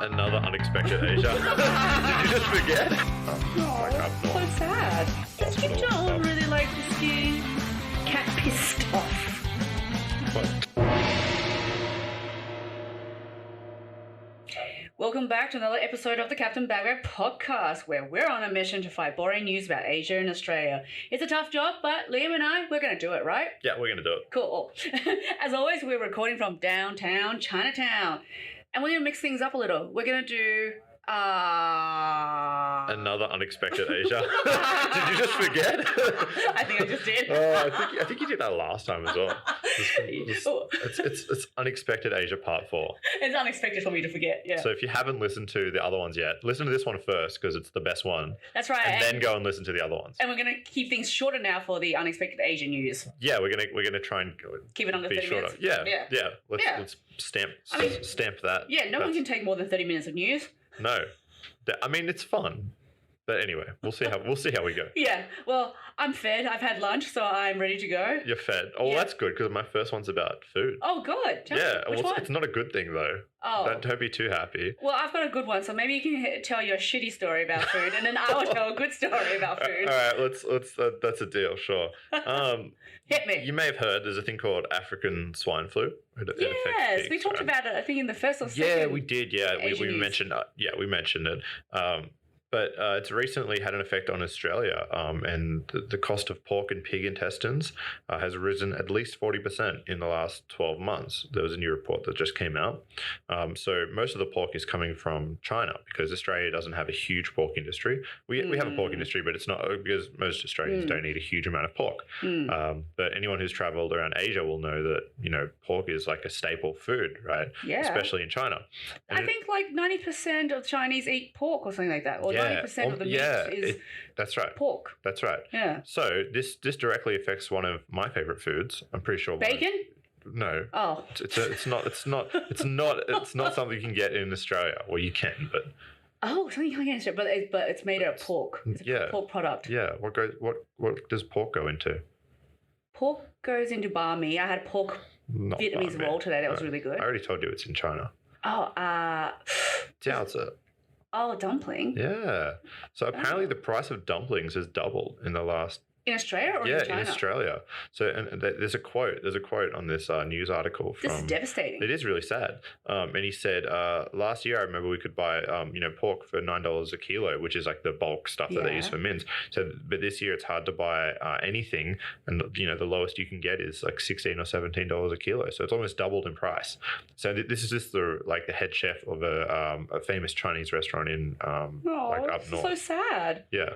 Another unexpected Asia. Did you just forget? Oh, so sad. Does Kim Jung-Un really like to ski? Cat pissed off. What? Welcome back to another episode of the Captain Bagrat podcast, where we're on a mission to find boring news about Asia and Australia. It's a tough job, but Liam and I, we're going to do it, right? Yeah, we're going to do it. Cool. As always, we're recording from Downtown Chinatown. And we're going to mix things up a little. We're going to do... Another unexpected Asia. Did you just forget? I think I just did. I think you did that last time as well. It's unexpected Asia part 4. It's unexpected for me to forget, yeah. So if you haven't listened to the other ones yet, listen to this one first because it's the best one. That's right. And then go and listen to the other ones. And we're going to keep things shorter now for the unexpected Asia news. Yeah, we're gonna try and keep it under be 30 shorter. minutes. Yeah. Let's stamp that. Yeah, no one can take more than 30 minutes of news. No, I mean it's fun, but anyway, we'll see how we go. Yeah, well, I'm fed. I've had lunch, so I'm ready to go. You're fed. Oh, well, that's good because my first one's about food. Oh, good. Tell me, which one? It's not a good thing though. Oh, don't be too happy. Well, I've got a good one, so maybe you can tell your shitty story about food, and then I will tell a good story about food. All right, let's. That's a deal. Sure. Hit me. You may have heard there's a thing called African swine flu. Yes, we talked about it. I think in the first or second. Yeah, we did. Yeah, we mentioned. we mentioned it. But it's recently had an effect on Australia, and the cost of pork and pig intestines has risen at least 40% in the last 12 months. There was a new report that just came out. So most of the pork is coming from China because Australia doesn't have a huge pork industry. We have a pork industry, but it's not because most Australians don't eat a huge amount of pork. But anyone who's traveled around Asia will know that, pork is like a staple food, right? Yeah. Especially in China. And I think like 90% of Chinese eat pork or something like that. Or 90% of the meat is that's right. pork. That's right. Yeah. So this directly affects one of my favorite foods. I'm pretty sure. Bacon? No. Oh. It's not something you can get in Australia. Well, you can, but. Oh, something you can't get in Australia, but it's made out of pork. It's a pork product. Yeah. What does pork go into? Pork goes into banh mi. I had pork Vietnamese roll today. That was really good. I already told you it's in China. Oh, Jiaozi. Oh, dumpling. Yeah. So apparently the price of dumplings has doubled in the last. In Australia or in China? Yeah, in Australia. So and there's a quote on this news article from. This is devastating. It is really sad. And he said, last year I remember we could buy pork for $9 a kilo, which is like the bulk stuff that they use for mince. So, but this year it's hard to buy anything, and the lowest you can get is like $16 or $17 a kilo. So it's almost doubled in price. So this is just the head chef of a famous Chinese restaurant in up north. So sad. Yeah.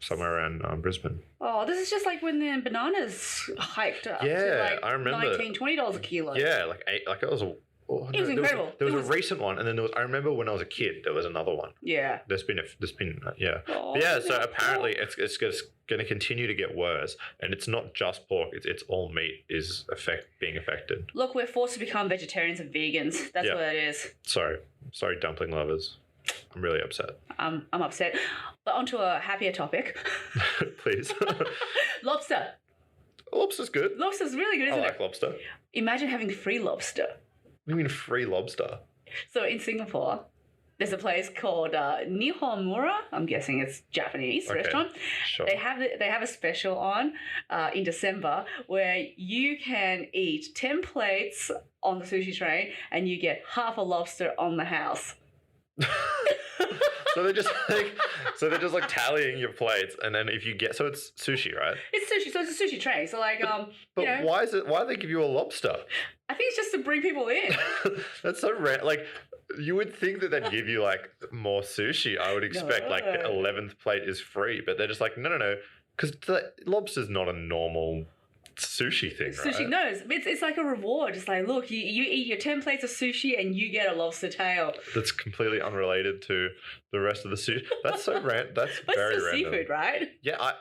Somewhere around Brisbane. Oh, this is just like when the bananas hiked up to like I remember. $19, $20 a kilo. Yeah, it was it was incredible. There was a recent one, and then I remember when I was a kid, there was another one. Yeah. There's been. Oh, but yeah, so apparently it's going to continue to get worse, and it's not just pork; it's all meat is being affected. Look, we're forced to become vegetarians and vegans. That's what it is. Sorry, dumpling lovers. I'm really upset. I'm upset. But onto a happier topic. Please. Lobster. Lobster's good. Lobster's really good, isn't it? I like lobster. Imagine having free lobster. What do you mean free lobster? So in Singapore, there's a place called Nihonmura. I'm guessing it's Japanese restaurant. Sure. They have a special on in December where you can eat 10 plates on the sushi train and you get half a lobster on the house. So they're just like tallying your plates, and then if you get it's sushi, right? It's sushi, so it's a sushi tray. So but why do they give you a lobster? I think it's just to bring people in. That's so rare. Like you would think that they'd give you like more sushi. I would expect like the 11th plate is free, but they're just like no, because lobster's not a normal sushi thing, right? Sushi, no, it's like a reward. It's like, look, you eat your 10 plates of sushi and you get a lobster tail. That's completely unrelated to the rest of the sushi. That's so random. That's very random. Seafood, right? Yeah,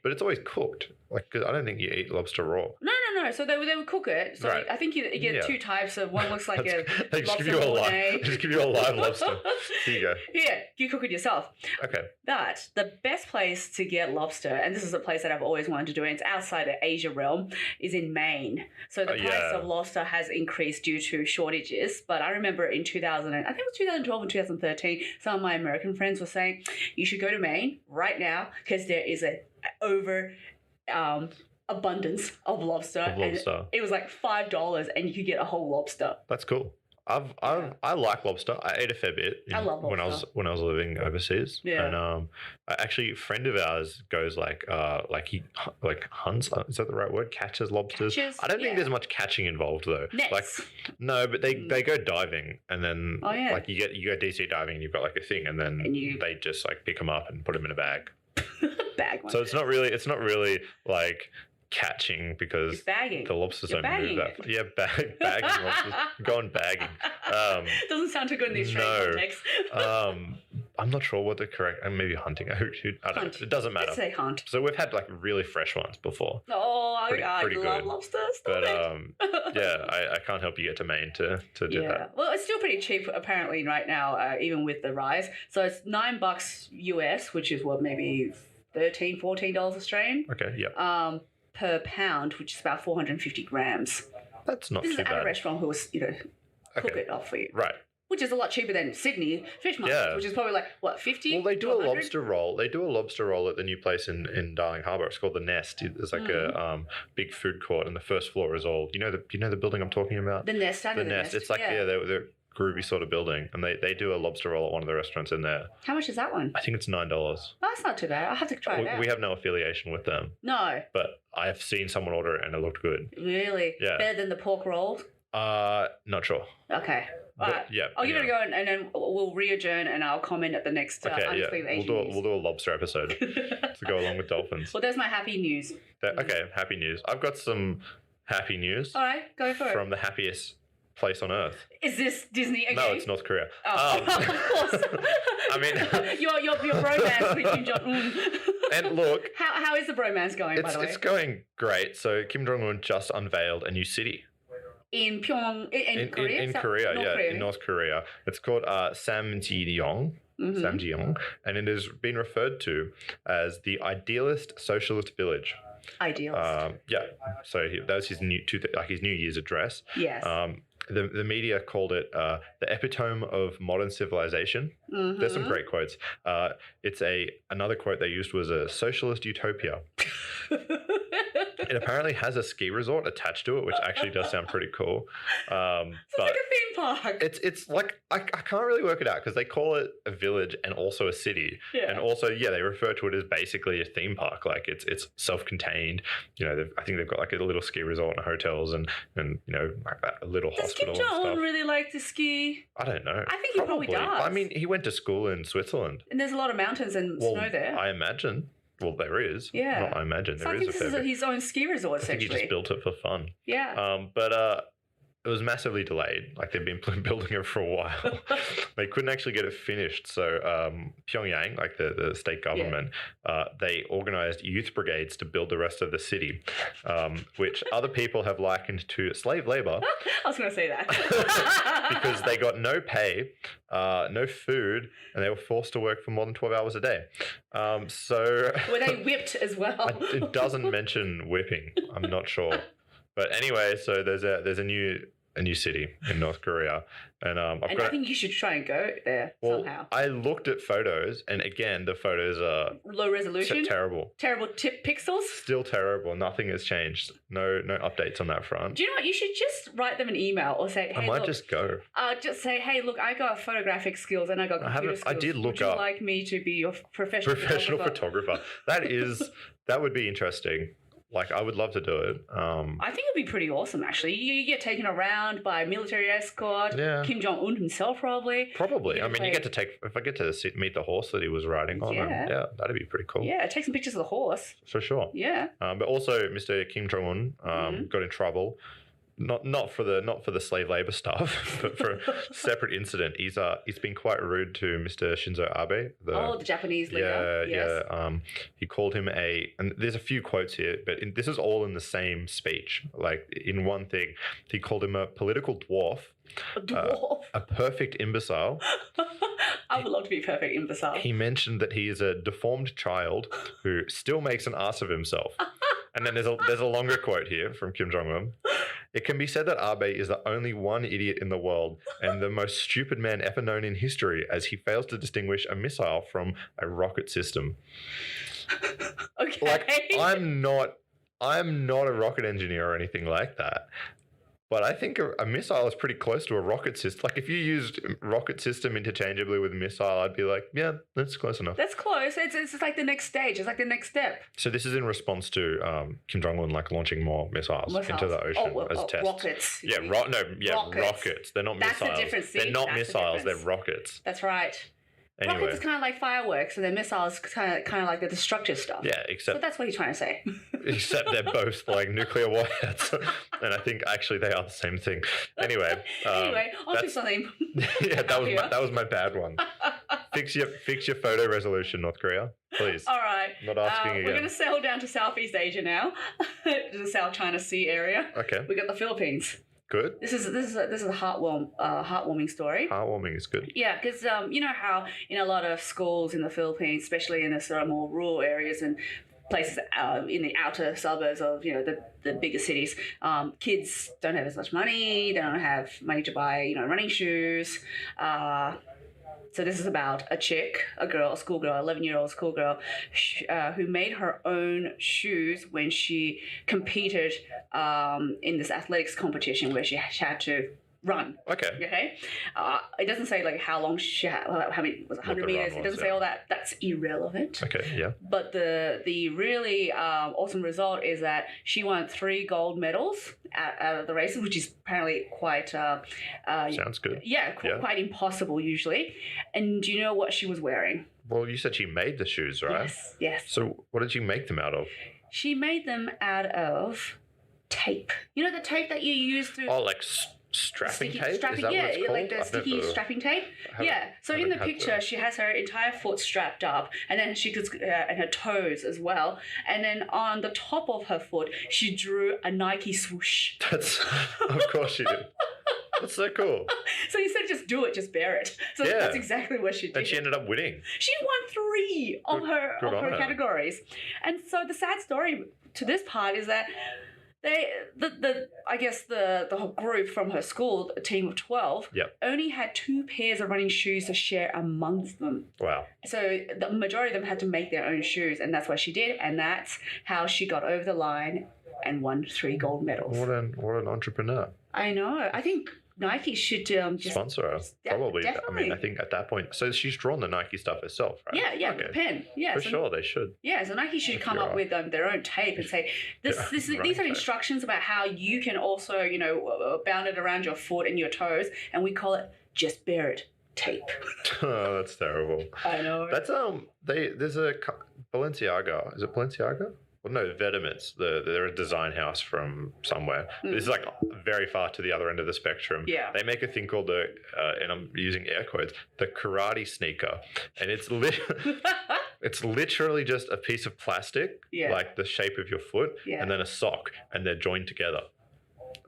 but it's always cooked. Like, 'cause I don't think you eat lobster raw. No. So they would cook it. So I think you get two types. Of one looks like a they just lobster give you a live lobster. Here you go. Yeah, you cook it yourself. Okay. But the best place to get lobster, and this is a place that I've always wanted to do, and it's outside of Asia realm is in Maine. So the price of lobster has increased due to shortages. But I remember in 2000, I think it was 2012 and 2013, some of my American friends were saying, you should go to Maine right now because there is a over abundance of lobster. And it was like $5 and you could get a whole lobster. That's cool. I like lobster. I ate a fair bit. I love lobster. when I was living overseas. Yeah. And actually, a friend of ours goes like he hunts. Is that the right word? Catches lobsters. I don't think there's much catching involved though. Nets. Like no, but they go diving and then like you go DC diving and you've got like a thing and then they just like pick them up and put them in a bag. Bag one. So it's not really like catching because the lobsters don't move that far. Yeah, bagging lobsters. Going bagging. Doesn't sound too good in the Australian context. I'm not sure what the correct, maybe hunting. I don't know. It doesn't matter. Let's say hunt. So we've had like really fresh ones before. Oh, I love lobsters. But yeah, I can't help you get to Maine to do that. Well, it's still pretty cheap apparently right now, even with the rise. So it's $9 US, which is what, maybe $13, $14 Australian. Okay, yeah. Per pound, which is about 450 grams. That's not too bad. This is at a restaurant who was, cook it up for you. Right. Which is a lot cheaper than Sydney fish markets, which is probably like, what, 50? Well, they do a lobster roll. They do a lobster roll at the new place in Darling Harbour. It's called The Nest. There's like a big food court, and the first floor is all, you know the building I'm talking about? The Nest. The Nest. It's like, they're groovy sort of building, and they do a lobster roll at one of the restaurants in there. How much is that one? I think it's $9. Oh, that's not too bad. I'll have to try it out. We have no affiliation with them. No. But I've seen someone order it and it looked good. Really? Yeah. Better than the pork rolls? Not sure. Okay. All right. Yeah. I'll give it a go and then we'll re-adjourn and I'll comment at the next Unclean Asian News. We'll do a lobster episode to go along with dolphins. Well, there's my happy news. Okay, happy news. I've got some happy news. All right, go for it. From the happiest place on earth. Is this Disney again? No, it's North Korea. Oh, of course. I mean, your bromance with Kim Jung-Un. And look, how is the bromance going? By the way, it's going great. So Kim Jong-Un just unveiled a new city in Pyongyang, in Korea. In North Korea. It's called Samjiryong. Samjiryong, and it has been referred to as the idealist socialist village. Idealist. Yeah. So that was his New Year's address. Yes. The media called it the epitome of modern civilization. There's some great quotes. Another quote they used was a socialist utopia. It apparently has a ski resort attached to it, which actually does sound pretty cool. It's like a theme park. It's like I can't really work it out because they call it a village and also a city, and also they refer to it as basically a theme park. Like it's self-contained. I think they've got like a little ski resort and hotels and like a little hospital. Does Kim Jong-Un really like to ski? I don't know. I think he probably does. I mean, he went to school in Switzerland, and there's a lot of mountains and snow there. I imagine. Well, there is. Yeah. Not I imagine. So I think this is his own ski resort, essentially. I think he just built it for fun. Yeah. But it was massively delayed. Like they've been building it for a while. They couldn't actually get it finished. So Pyongyang, like the state government, they organized youth brigades to build the rest of the city, which other people have likened to slave labor. I was going to say that. Because they got no pay, no food, and they were forced to work for more than 12 hours a day. So were they whipped as well? It doesn't mention whipping. I'm not sure. But anyway, so there's a new city in North Korea, and I think you should try and go there somehow. I looked at photos, and again, the photos are low resolution, terrible tip pixels. Still terrible. Nothing has changed. No updates on that front. Do you know what? You should just write them an email or say, "Hey, I might just go." Just say, "Hey, look, I got photographic skills and I got computer skills. I did look Would you like me to be your professional photographer?" That would be interesting. Like, I would love to do it. I think it'd be pretty awesome, actually. You get taken around by a military escort. Yeah. Kim Jong-Un himself, probably. Probably. I mean, if I get to meet the horse that he was riding on, that'd be pretty cool. Yeah, take some pictures of the horse. For sure. Yeah. But also, Mr. Kim Jong-Un got in trouble. Not for the slave labor stuff, but for a separate incident. He's been quite rude to Mr. Shinzo Abe. The Japanese leader. Yeah. He called him and there's a few quotes here, but this is all in the same speech. Like in one thing, he called him a political dwarf. A dwarf. A perfect imbecile. I would love to be a perfect imbecile. He mentioned that he is a deformed child who still makes an ass of himself. And then there's a longer quote here from Kim Jong-Un. It can be said that Abe is the only one idiot in the world and the most stupid man ever known in history, as he fails to distinguish a missile from a rocket system. Okay. Like, I'm not a rocket engineer or anything like that. But I think a missile is pretty close to a rocket system. Like, if you used rocket system interchangeably with missile, I'd be like, yeah, that's close enough. That's close. It's like the next stage. It's like the next step. So this is in response to Kim Jong-Un launching more missiles into the ocean as tests. Rockets. Yeah, rockets. They're not missiles. That's the difference. They're not missiles. They're rockets. That's right. Anyway. Rockets is kind of like fireworks, and then missiles kind of like the destructive stuff. Yeah, except... So that's what he's trying to say. Except they're both like nuclear warheads. And I think actually they are the same thing. Anyway. On to something. Yeah, that was my bad one. Fix your photo resolution, North Korea. Please. All right. Not asking again. We're going to sail down to Southeast Asia now. To the South China Sea area. Okay. We got the Philippines. Good. This is a heartwarming story. Heartwarming is good. Yeah, because you know how in a lot of schools in the Philippines, especially in the sort of more rural areas and places in the outer suburbs of the bigger cities, kids don't have as much money. They don't have money to buy running shoes. So this is about a schoolgirl, 11-year-old schoolgirl, who made her own shoes when she competed in this athletics competition where she had to run. Okay. It doesn't say like how long she had, how many was it, 100 meters. It doesn't say all that. That's irrelevant. Okay. Yeah. But the really awesome result is that she won 3 gold medals out of the races, which is apparently quite sounds good. Yeah, quite impossible usually. And do you know what she was wearing? Well, you said she made the shoes, right? Yes. So what did you make them out of? She made them out of tape. You know the tape that you use to... Oh, like strapping tape? Is that what it's called? Like the sticky strapping tape. Yeah. So in the picture, she has her entire foot strapped up, and then she could, and her toes as well. And then on the top of her foot, she drew a Nike swoosh. Of course she did. That's so cool. So you said just do it, just bear it. So that's exactly what she did. And she ended up winning. She won 3 of her categories. And so the sad story to this part is that I guess the whole group from her school, a team of 12, only had 2 pairs of running shoes to share amongst them. Wow. So the majority of them had to make their own shoes, and that's what she did, and that's how she got over the line and won 3 gold medals. What an entrepreneur. I know. I think Nike should just sponsor her. Probably. Definitely. I mean, I think at that point, so she's drawn the Nike stuff herself, right? Yeah, with a pen. Yeah, for sure they should. Yeah, so Nike should come up with their own tape and say, these are instructions about how you can also, bound it around your foot and your toes, and we call it just bear it tape. Oh, that's terrible. I know. That's there's a Balenciaga. Is it Balenciaga? Well, no, Vetements. They're a design house from somewhere. This is like very far to the other end of the spectrum. Yeah. They make a thing called and I'm using air quotes, the karate sneaker. And it's literally just a piece of plastic, like the shape of your foot, and then a sock, and they're joined together.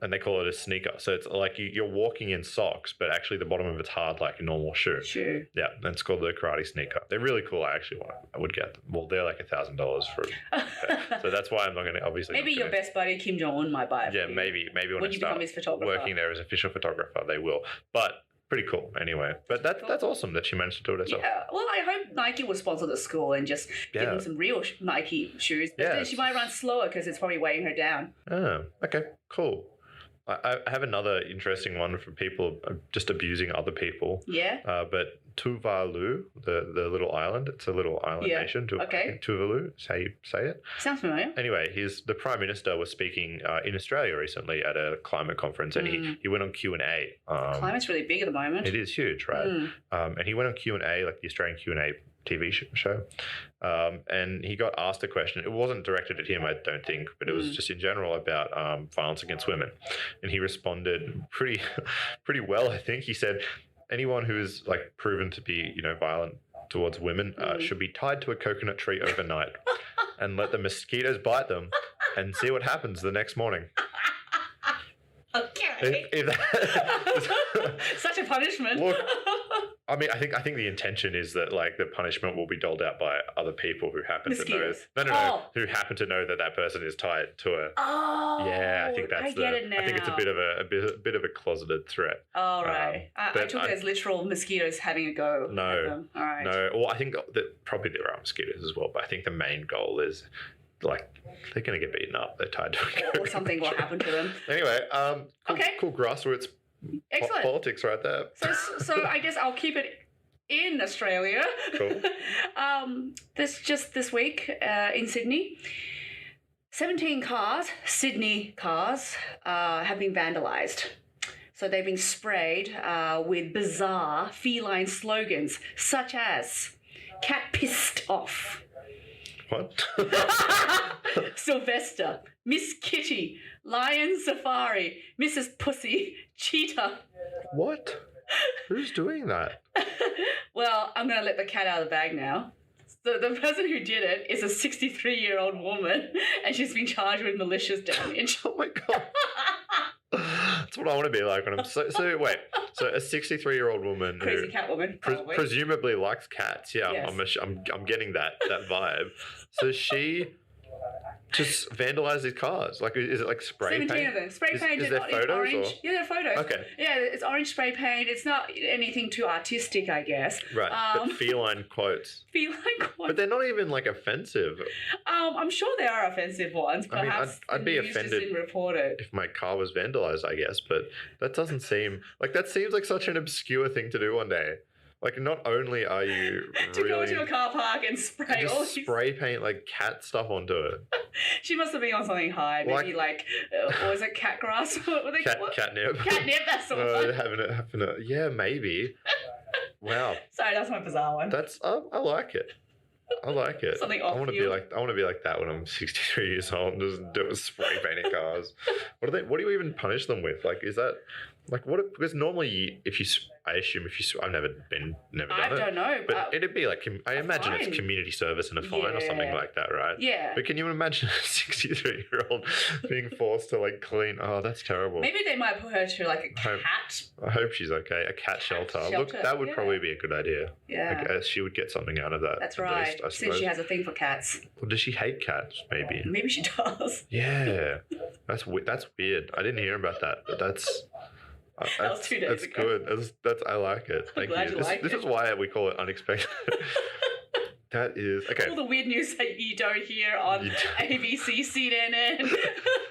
And they call it a sneaker. So it's like you're walking in socks, but actually the bottom of it's hard like a normal shoe. Sure. Yeah, and it's called the karate sneaker. They're really cool. I would get them. Well, they're like $1,000 for so that's why I'm not going to obviously. Maybe your best buddy Kim Jung-Un might buy it. Yeah, maybe when you become his photographer, working there as official photographer, they will. But pretty cool anyway. But that's awesome that she managed to do it herself. Yeah. Well, I hope Nike will sponsor the school and just give them some real Nike shoes. But then she might run slower because it's probably weighing her down. Oh, okay, cool. I have another interesting one for people just abusing other people. Yeah. But Tuvalu, the little island, it's a little island nation. Tuvalu, is how you say it. Sounds familiar. Anyway, the Prime Minister was speaking in Australia recently at a climate conference, and he went on Q&A. Climate's really big at the moment. It is huge, right? And he went on Q&A, like the Australian Q&A TV show, and he got asked a question. It wasn't directed at him, I don't think, but it was just in general about violence against women, and he responded pretty well, I think. He said anyone who is like proven to be violent towards women should be tied to a coconut tree overnight and let the mosquitoes bite them and see what happens the next morning. Okay. Such a punishment. Look, I mean, I think the intention is that like the punishment will be doled out by other people who happen Mosquitoes. to know. No, who happen to know that person is tied to a. Oh, Yeah, I think that's I get it now. I think it's a bit of a closeted threat. Oh, right. I took it as literal mosquitoes having a go. No, at them. All right. No. Well, I think that probably there are mosquitoes as well, but I think the main goal is like they're going to get beaten up. They're tied to a or something will happen to them. Anyway, okay. Cool grassroots politics right there. So I guess I'll keep it in Australia. Cool. This week in Sydney, 17 cars, Sydney cars, have been vandalised. So they've been sprayed with bizarre feline slogans such as "Cat pissed off." What? Sylvester, Miss Kitty, Lion Safari, Mrs. Pussy, Cheetah. What? Who's doing that? Well, I'm going to let the cat out of the bag now. So the person who did it is a 63-year-old woman, and she's been charged with malicious damage. Oh my God. That's what I want to be like when I'm so wait. So a 63-year-old woman crazy cat woman presumably likes cats. Yeah, yes. I'm getting that vibe. So she just vandalized these cars. Like, is it like spray 17 paint? of them. Spray painted is there photos orange. or? Yeah, there are photos. Okay. Yeah, it's orange spray paint. It's not anything too artistic, I guess. Right, but feline quotes. Feline quotes. But they're not even like offensive. I'm sure there are offensive ones. Perhaps I'd be offended didn't report it. if my car was vandalized, I guess. But that doesn't seem that seems like such an obscure thing to do one day. Like, not only are you to go into a car park and spray all just spray paint like cat stuff onto it. She must have been on something high, maybe like what was it, cat grass? Catnip. Catnip, that's the one. Having a yeah, maybe. Wow. Sorry, that's my bizarre one. That's I like it. I like it. Something I want to be like that when I'm 63 years old and just do spray painting cars. What do you even punish them with? Like, is that like what? Because normally, I assume I've never done it. I don't know, but it'd be like I imagine it's community service and a fine or something like that, right? Yeah. But can you imagine a 63-year-old being forced to like clean? Oh, that's terrible. Maybe they might put her to like a cat. I hope she's okay. A cat shelter. Look, that would probably be a good idea. Yeah. I guess she would get something out of that. That's right. Least, I suppose. Since she has a thing for cats. Well, does she hate cats? Maybe. Maybe she does. Yeah. That's weird. I didn't hear about that, but that's. That was 2 days ago. That's good. I like it. Thank you. This is why we call it unexpected. That is okay. All the weird news that you don't hear on ABC, CNN,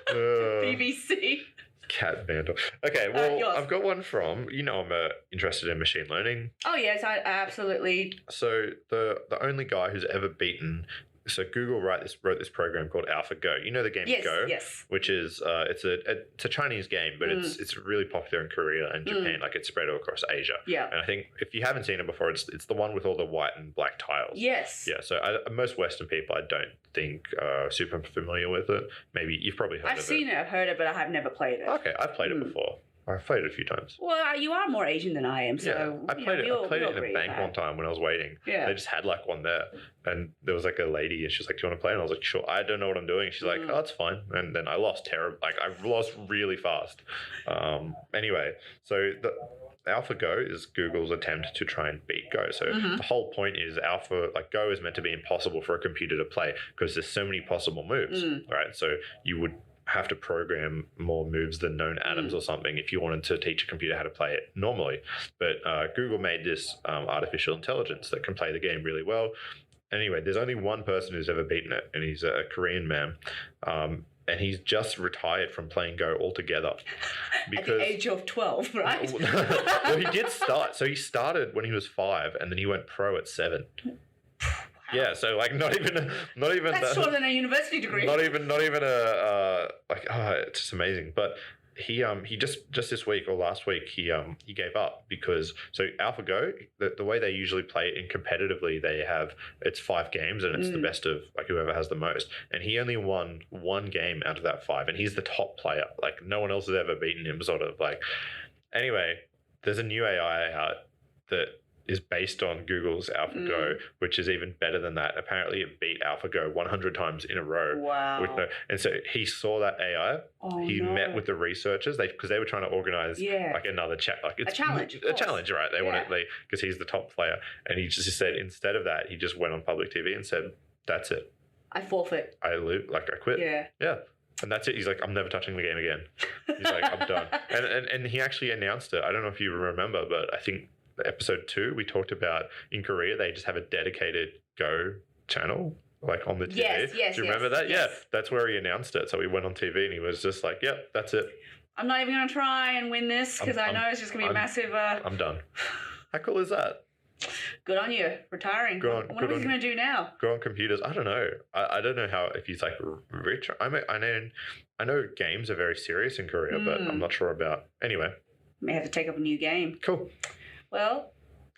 BBC. Cat vandal. Okay, well, I've got one from, I'm interested in machine learning. Oh, yes, I absolutely. So the only guy who's ever beaten. So Google wrote this program called AlphaGo. You know the game Go, yes. Which is it's a Chinese game, but it's really popular in Korea and Japan. Like, it's spread all across Asia. Yeah. And I think if you haven't seen it before, it's the one with all the white and black tiles. Yes. Yeah. So most Western people, I don't think are super familiar with it. Maybe you've probably heard of it. I've seen it, I've heard it, but I have never played it. Okay, I've played it before. I've played it a few times. Well, you are more Asian than I am, so yeah, I played it in a bank one time when I was waiting. Yeah. They just had like one there, and there was like a lady, and she was like, "Do you want to play?" And I was like, "Sure." I don't know what I'm doing. She's like, "Oh, it's fine." And then I lost I lost really fast. Anyway, so the AlphaGo is Google's attempt to try and beat Go. So the whole point is Go is meant to be impossible for a computer to play because there's so many possible moves, right? So you would have to program more moves than known atoms or something if you wanted to teach a computer how to play it normally. But Google made this artificial intelligence that can play the game really well. Anyway, there's only one person who's ever beaten it, and he's a Korean man. And he's just retired from playing Go altogether. At the age of 12, right? Well, he did start. So he started when he was 5, and then he went pro at 7. Yeah, so like not even that's shorter than a university degree. Not even it's just amazing. But he just this week or last week he gave up because so AlphaGo the way they usually play it in competitively it's 5 games and it's the best of like whoever has the most, and he only won 1 game out of that 5 and he's the top player, like no one else has ever beaten him sort of like. Anyway, there's a new AI out that is based on Google's AlphaGo, which is even better than that. Apparently, it beat AlphaGo 100 times in a row. Wow. And so he saw that AI. He met with the researchers because they were trying to organize like another chat, like it's a challenge. A challenge, right? They wanted because he's the top player, and he just said instead of that, he just went on public TV and said, "That's it. I forfeit. I quit." Yeah. And that's it. He's like, I'm never touching the game again. He's like, I'm done. And he actually announced it. I don't know if you remember, but I think episode 2, we talked about in Korea, they just have a dedicated Go channel, like on the TV. Yes. Do you remember that? Yes. Yeah. That's where he announced it. So he went on TV and he was just like, yep, that's it. I'm not even going to try and win this because I know it's just going to be a massive... I'm done. How cool is that? Good on you, retiring. What are we going to do now? Go on computers. I don't know. I don't know how if he's like rich. I know games are very serious in Korea, but I'm not sure about. Anyway, may have to take up a new game. Cool. Well,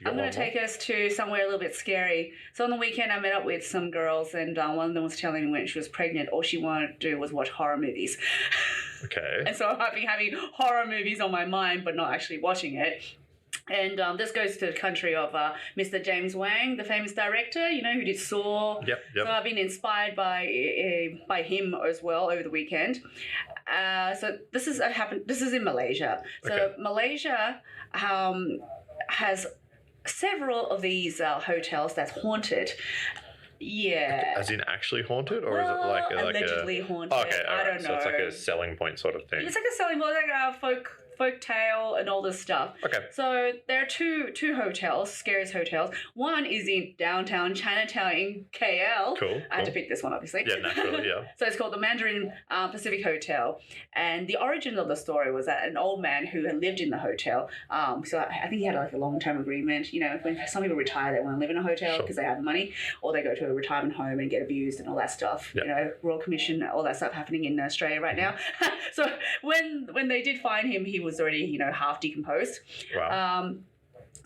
I'm going to take us to somewhere a little bit scary. So on the weekend, I met up with some girls, and one of them was telling me when she was pregnant, all she wanted to do was watch horror movies. Okay. And so I've been having horror movies on my mind, but not actually watching it. And this goes to the country of Mr. James Wang, the famous director, who did Saw. Yep. So I've been inspired by him as well over the weekend. So this is in Malaysia. So Malaysia has several of these hotels that's haunted. Yeah. As in actually haunted, or is it like allegedly haunted? Okay, I don't know. So it's like a selling point sort of thing. It's like a selling point, like a folk tale and all this stuff. Okay. So there are two hotels, scariest hotels. One is in downtown Chinatown in KL. Cool. I had to pick this one, obviously. Yeah, naturally, yeah. So it's called the Mandarin Pacific Hotel. And the origin of the story was that an old man who had lived in the hotel, so I think he had like a long-term agreement. When some people retire, they want to live in a hotel because they have money, or they go to a retirement home and get abused and all that stuff. Yep. Royal Commission, all that stuff happening in Australia right now. So when they did find him, he was already, half decomposed. Wow.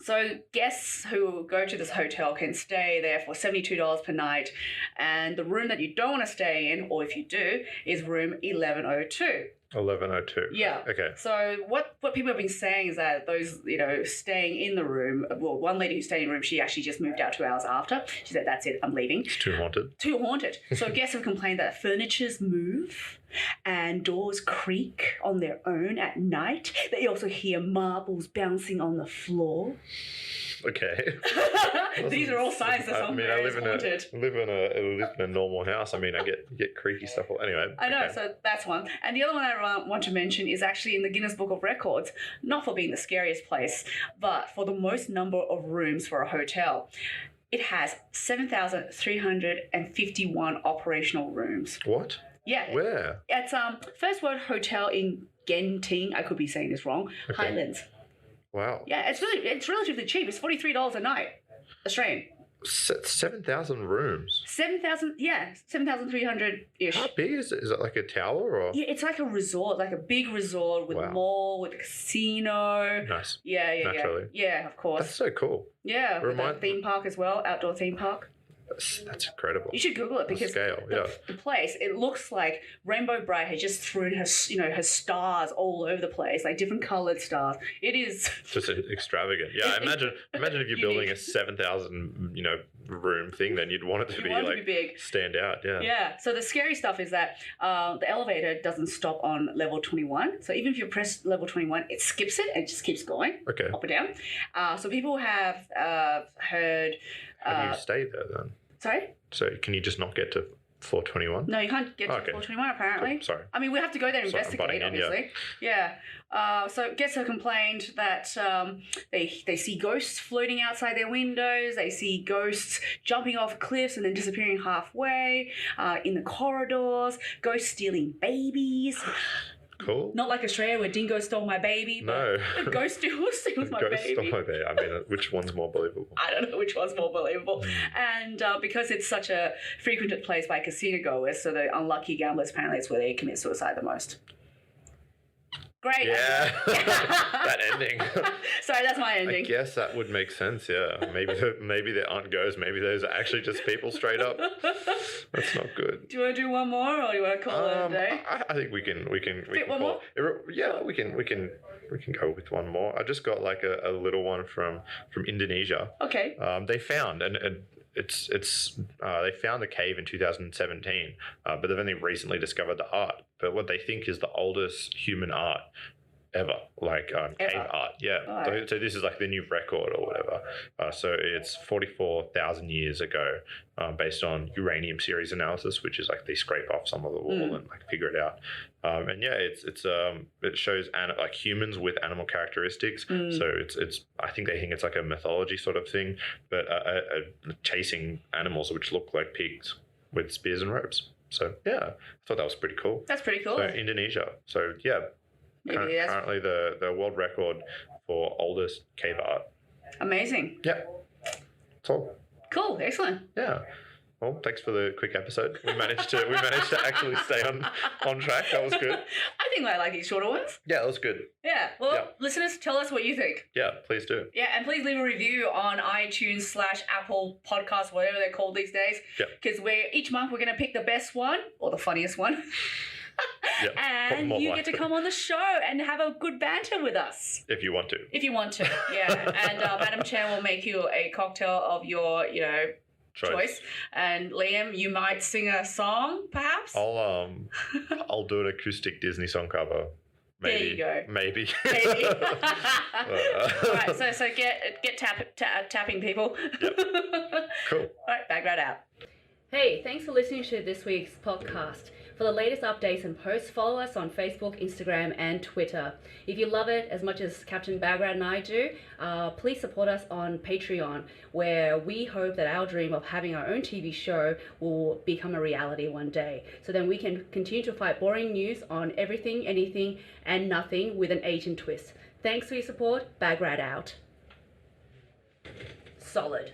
So guests who go to this hotel can stay there for $72 per night. And the room that you don't want to stay in, or if you do, is room 1102. 1102. Yeah. Okay. So what people have been saying is that those, staying in the room, well, one lady who stayed in the room, she actually just moved out 2 hours after. She said, that's it, I'm leaving. It's too haunted. So guests have complained that furnitures move and doors creak on their own at night. They also hear marbles bouncing on the floor. Okay. These are all signs that something is haunted. I live in a normal house. I mean, I get creaky stuff. Anyway. I know, so that's one. And the other one I want to mention is actually in the Guinness Book of Records, not for being the scariest place, but for the most number of rooms for a hotel. It has 7,351 operational rooms. What? Yeah. Where? It's First World Hotel in Genting. I could be saying this wrong. Okay. Highlands. Wow. Yeah, it's relatively cheap. It's $43 a night, Australian. 7,000 rooms. 7,300-ish. How big is it? Is it like a tower or? Yeah, it's like a resort, like a big resort with a mall, with a casino. Nice. Yeah. Naturally. Yeah, of course. That's so cool. Yeah, with a theme park as well, outdoor theme park. That's incredible. You should Google it because the place, it looks like Rainbow Bright has just thrown her stars all over the place, like different coloured stars. It is just extravagant. Yeah, imagine if you're building a 7,000 room thing, then you'd want it to be big, stand out. Yeah. Yeah. So the scary stuff is that the elevator doesn't stop on level 21. So even if you press level 21, it skips it and just keeps going. Okay. Up and down. So people have heard. How do you stay there then? Sorry? So can you just not get to floor 21? No, you can't get to floor 21 apparently. Cool. Sorry. I mean, we have to go there and investigate, obviously. Yeah. So guests have complained that they see ghosts floating outside their windows. They see ghosts jumping off cliffs and then disappearing halfway in the corridors. Ghosts stealing babies. Cool. Not like Australia where Dingo Stole My Baby. No. The ghost steals my baby. Ghost stole my baby. I mean, which one's more believable? I don't know which one's more believable. And because it's such a frequented place by casino goers, so the unlucky gamblers, apparently it's where they commit suicide the most. Great. Yeah, that ending. Sorry, that's my ending. I guess that would make sense. Yeah, maybe there aren't ghosts. Maybe those are actually just people straight up. That's not good. Do you want to do one more, or do you want to call it a day? I think we can one more? Yeah, we can go with one more. I just got like a little one from Indonesia. Okay. They found and they found the cave in 2017, but they've only recently discovered the art. But what they think is the oldest human art ever, like cave art. Yeah. Right. So this is like the new record or whatever. So it's 44,000 years ago, based on uranium series analysis, which is like they scrape off some of the wall and like figure it out. And yeah, it shows like humans with animal characteristics. So it's I think they think it's like a mythology sort of thing, but chasing animals which look like pigs with spears and ropes. So yeah, I thought that was pretty cool. That's pretty cool. So Indonesia. So yeah. Currently the world record for oldest cave art. Amazing. Yeah. That's all. Cool. Excellent. Yeah. Well, thanks for the quick episode. We managed to actually stay on track. That was good. I think I like these shorter ones. Yeah, that was good. Yeah. Well, listeners, tell us what you think. Yeah, please do. Yeah, and please leave a review on iTunes / Apple Podcasts, whatever they're called these days. Yeah. Because each month we're going to pick the best one or the funniest one. Yep, and you get to come on the show and have a good banter with us. If you want to. Yeah. And Madam Chair will make you a cocktail of your, choice. And Liam, you might sing a song, perhaps? I'll do an acoustic Disney song cover. Maybe. There you go. Maybe. All right, so get tapping, people. Yep. Cool. All right, Bagrat out. Hey, thanks for listening to this week's podcast. For the latest updates and posts, follow us on Facebook, Instagram, and Twitter. If you love it as much as Captain Bagrat and I do, please support us on Patreon, where we hope that our dream of having our own TV show will become a reality one day. So then we can continue to fight boring news on everything, anything, and nothing with an Asian twist. Thanks for your support. Bagrat out. Solid.